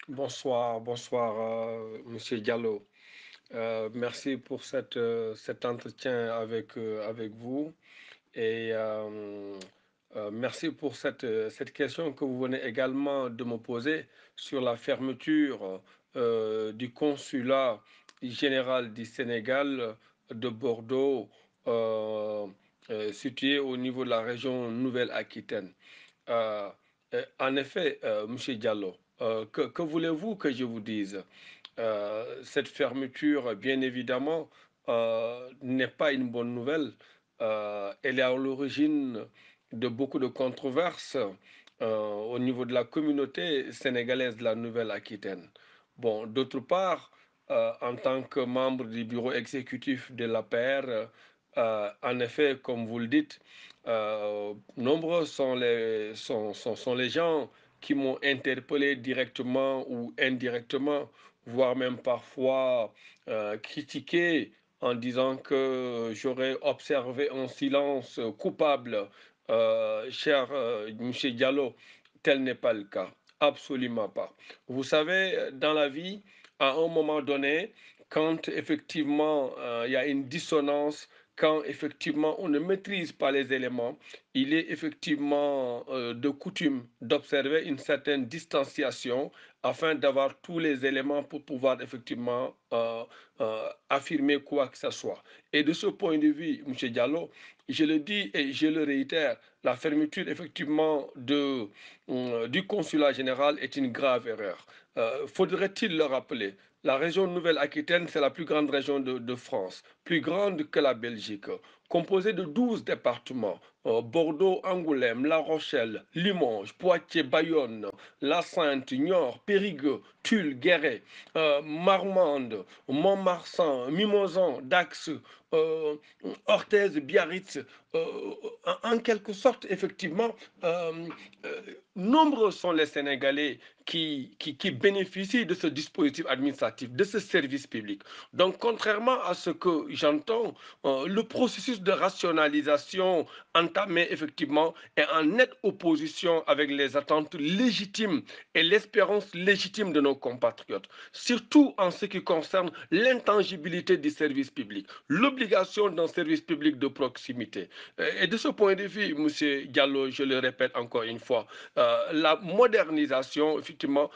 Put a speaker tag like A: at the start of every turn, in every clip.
A: Bonsoir, bonsoir, Monsieur Diallo. Merci pour cet entretien avec vous et merci pour cette question que vous venez également de me poser sur la fermeture du consulat général du Sénégal de Bordeaux, euh, situé au niveau de la région Nouvelle-Aquitaine. Euh, En effet, Monsieur Diallo, que voulez-vous que je vous dise? Cette fermeture, bien évidemment, n'est pas une bonne nouvelle. Elle est à l'origine de beaucoup de controverses au niveau de la communauté sénégalaise de la Nouvelle-Aquitaine. Bon, d'autre part, en tant que membre du bureau exécutif de l'APR, en effet, comme vous le dites, nombreux sont les gens qui m'ont interpellé directement ou indirectement, voire même parfois critiqué en disant que j'aurais observé un silence coupable. Cher Monsieur Diallo, tel n'est pas le cas. Absolument pas. Vous savez, dans la vie, à un moment donné, quand effectivement il y a une dissonance, quand effectivement on ne maîtrise pas les éléments, il est effectivement de coutume d'observer une certaine distanciation afin d'avoir tous les éléments pour pouvoir effectivement affirmer quoi que ce soit. Et de ce point de vue, M. Diallo, je le dis et je le réitère, la fermeture effectivement du consulat général est une grave erreur. Faudrait-il le rappeler? La région Nouvelle-Aquitaine, c'est la plus grande région de France, plus grande que la Belgique, composée de 12 départements, Bordeaux, Angoulême, La Rochelle, Limoges, Poitiers, Bayonne, La Sainte, Niort, Périgueux, Tulle, Guéret, Marmande, Montmarsan, Mimozan, Dax, euh, Orthez, Biarritz, en quelque sorte, effectivement, euh, euh, nombreux sont les Sénégalais qui bénéficient de ce dispositif administratif, de ce service public. Donc, contrairement à ce que j'entends, le processus de rationalisation entamé effectivement est en nette opposition avec les attentes légitimes et l'espérance légitime de nos compatriotes, surtout en ce qui concerne l'intangibilité du service public, l'obligation d'un service public de proximité. Et de ce point de vue, Monsieur Diallo, je le répète encore une fois, la modernisation, effectivement,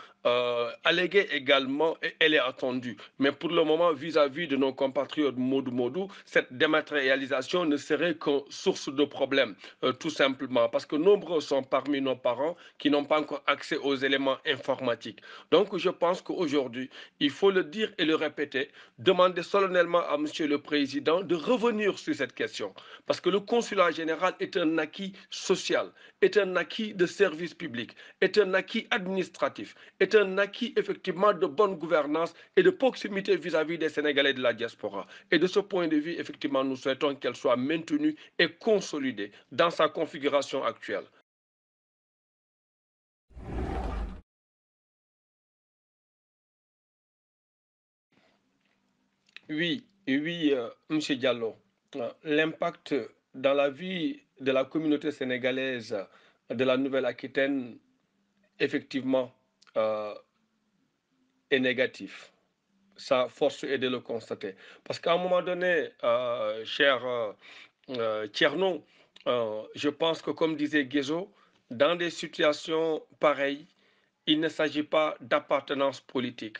A: alléguée également, elle est attendue. Mais pour le moment, vis-à-vis de nos compatriotes Modou, cette dématérialisation ne serait que source de problèmes, tout simplement, parce que nombreux sont parmi nos parents qui n'ont pas encore accès aux éléments informatiques. Donc, je pense qu'aujourd'hui, il faut le dire et le répéter, demander solennellement à Monsieur le Président de revenir sur cette question, parce que le consulat général est un acquis social, est un acquis de service public, est un acquis administratif, est un acquis effectivement de bonne gouvernance et de proximité vis-à-vis des Sénégalais de la diaspora. Et de ce point de vue, effectivement, nous souhaitons qu'elle soit maintenue et consolidée dans sa configuration actuelle. Oui, oui, Monsieur Diallo, l'impact dans la vie de la communauté sénégalaise de la Nouvelle-Aquitaine, effectivement, euh, est négatif. Ça, force est de le constater. Parce qu'à un moment donné, cher Tierno, je pense que comme disait Guézo, dans des situations pareilles, il ne s'agit pas d'appartenance politique.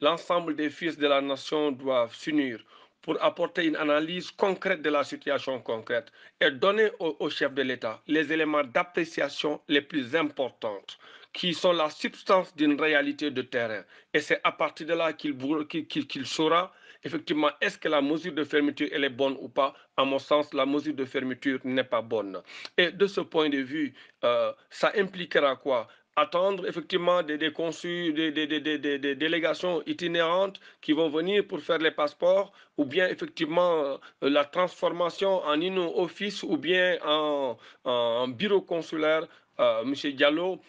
A: L'ensemble des fils de la nation doivent s'unir pour apporter une analyse concrète de la situation concrète et donner au chef de l'État les éléments d'appréciation les plus importants qui sont la substance d'une réalité de terrain. Et c'est à partir de là qu'il saura effectivement est-ce que la mesure de fermeture elle est bonne ou pas. À mon sens, la mesure de fermeture n'est pas bonne. Et de ce point de vue, ça impliquera quoi? Attendre effectivement des consuls, des délégations itinérantes qui vont venir pour faire les passeports, ou bien effectivement la transformation en une office ou bien en bureau consulaire Monsieur Diallo,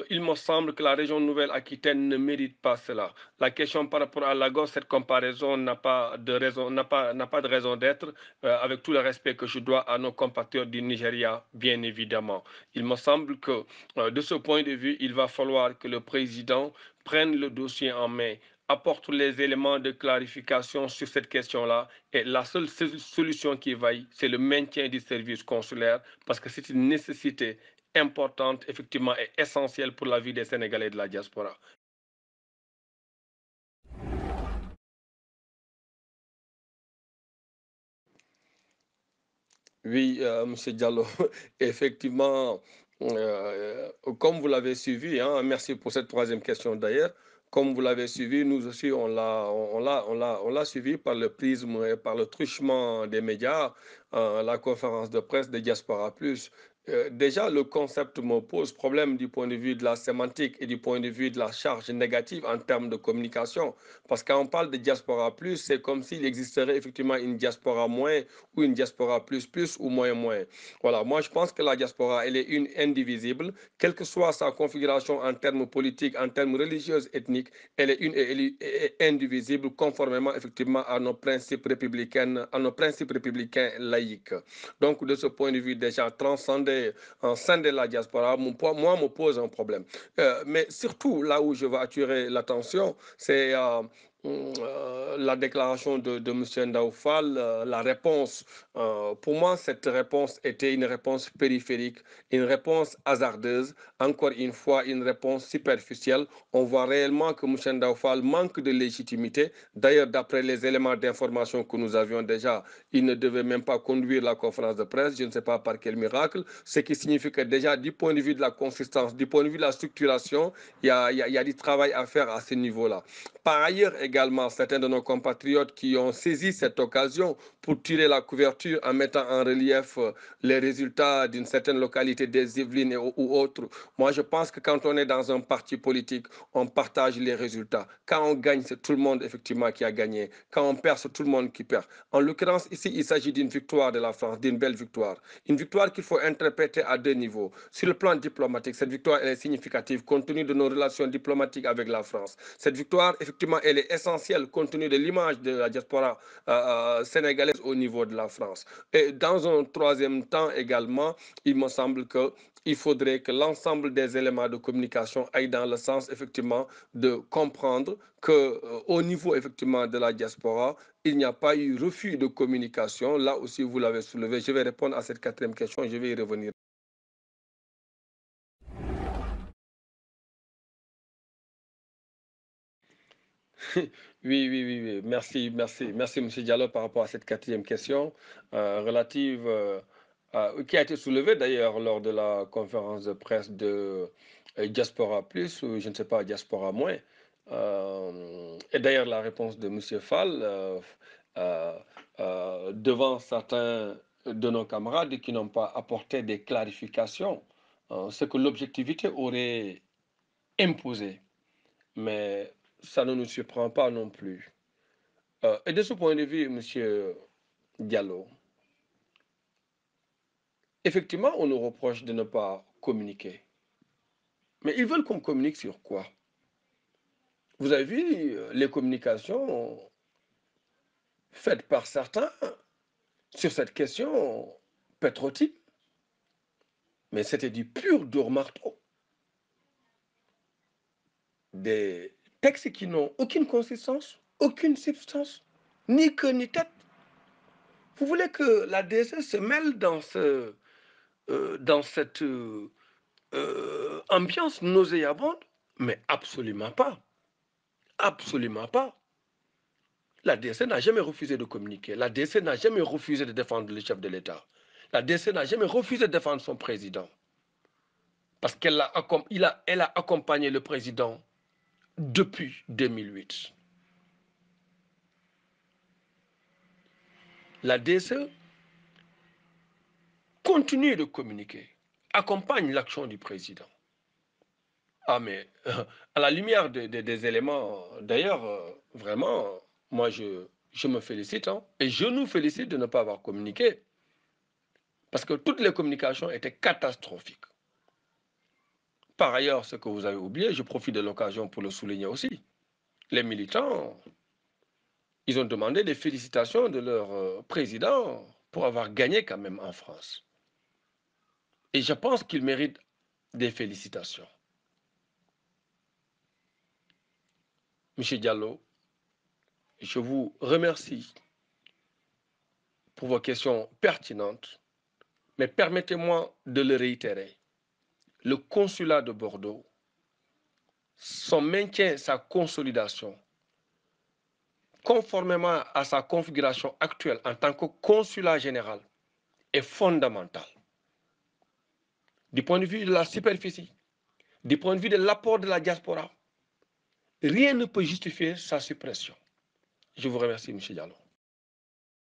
A: il me semble que la région Nouvelle-Aquitaine ne mérite pas cela. La question par rapport à Lagos, cette comparaison n'a pas de raison, n'a pas de raison d'être, avec tout le respect que je dois à nos compatriotes du Nigeria, bien évidemment. Il me semble que, de ce point de vue, il va falloir que le président prenne le dossier en main, apporte les éléments de clarification sur cette question-là. Et la seule solution qui vaille, c'est le maintien du service consulaire, parce que c'est une nécessité importante, effectivement, et essentielle pour la vie des Sénégalais de la diaspora. Oui, Monsieur Diallo, effectivement, comme vous l'avez suivi, hein, merci pour cette troisième question d'ailleurs. Comme vous l'avez suivi, nous aussi, on l'a suivi par le prisme et par le truchement des médias, la conférence de presse de Diaspora Plus. Déjà, le concept me pose problème du point de vue de la sémantique et du point de vue de la charge négative en termes de communication. Parce que quand on parle de Diaspora Plus, c'est comme s'il existerait effectivement une diaspora moins ou une diaspora plus ou moins moins. Voilà, moi je pense que la diaspora, elle est une indivisible, quelle que soit sa configuration en termes politiques, en termes religieux, ethniques, elle est indivisible conformément effectivement à nos principes républicains laïques. Donc de ce point de vue déjà transcender, scinder la diaspora, moi me pose un problème. Mais surtout là où je veux attirer l'attention, c'est la déclaration de M. Ndaoufal, la réponse. Pour moi, cette réponse était une réponse périphérique, une réponse hasardeuse, encore une fois, une réponse superficielle. On voit réellement que M. Ndaoufal manque de légitimité. D'ailleurs, d'après les éléments d'information que nous avions déjà, il ne devait même pas conduire la conférence de presse, je ne sais pas par quel miracle, ce qui signifie que déjà, du point de vue de la consistance, du point de vue de la structuration, il y a du travail à faire à ce niveau-là. Par ailleurs, également, certains de nos compatriotes qui ont saisi cette occasion pour tirer la couverture en mettant en relief les résultats d'une certaine localité des Yvelines ou autres. Moi, je pense que quand on est dans un parti politique, on partage les résultats. Quand on gagne, c'est tout le monde effectivement qui a gagné. Quand on perd, c'est tout le monde qui perd. En l'occurrence, ici, il s'agit d'une victoire de la France, d'une belle victoire. Une victoire qu'il faut interpréter à deux niveaux. Sur le plan diplomatique, cette victoire elle est significative compte tenu de nos relations diplomatiques avec la France. Cette victoire, effectivement, elle est essentielle compte tenu de l'image de la diaspora sénégalaise au niveau de la France. Et dans un troisième temps également, il me semble que il faudrait que l'ensemble des éléments de communication aillent dans le sens effectivement de comprendre que au niveau effectivement de la diaspora, il n'y a pas eu refus de communication. Là aussi, vous l'avez soulevé. Je vais répondre à cette quatrième question et je vais y revenir. Oui. Merci, merci, Monsieur Diallo, par rapport à cette quatrième question relative, qui a été soulevée d'ailleurs lors de la conférence de presse de Diaspora Plus, ou je ne sais pas, Diaspora Moins. Et d'ailleurs, la réponse de Monsieur Fall euh, devant certains de nos camarades qui n'ont pas apporté des clarifications, ce que l'objectivité aurait imposé. Mais ça ne nous surprend pas non plus. Et de ce point de vue, Monsieur Diallo, effectivement, on nous reproche de ne pas communiquer. Mais ils veulent qu'on communique sur quoi? Vous avez vu les communications faites par certains sur cette question pétrolière, mais c'était du pur marteau. Des textes qui n'ont aucune consistance, aucune substance, ni queue ni tête. Vous voulez que la DSS se mêle dans cette ambiance nauséabonde? Mais absolument pas. Absolument pas. La DC n'a jamais refusé de communiquer. La DC n'a jamais refusé de défendre le chef de l'État. La DC n'a jamais refusé de défendre son président. Parce elle a accompagné le président depuis 2008. La DCE continue de communiquer, accompagne l'action du président. Ah, mais à la lumière des éléments, d'ailleurs, vraiment, moi, je me félicite, hein, et je nous félicite de ne pas avoir communiqué, parce que toutes les communications étaient catastrophiques. Par ailleurs, ce que vous avez oublié, je profite de l'occasion pour le souligner aussi. Les militants, ils ont demandé des félicitations de leur président pour avoir gagné quand même en France. Et je pense qu'ils méritent des félicitations. Monsieur Diallo, je vous remercie pour vos questions pertinentes, mais permettez-moi de le réitérer. Le consulat de Bordeaux, son maintien, sa consolidation, conformément à sa configuration actuelle en tant que consulat général, est fondamental. Du point de vue de la superficie, du point de vue de l'apport de la diaspora, rien ne peut justifier sa suppression. Je vous remercie, M. Diallo.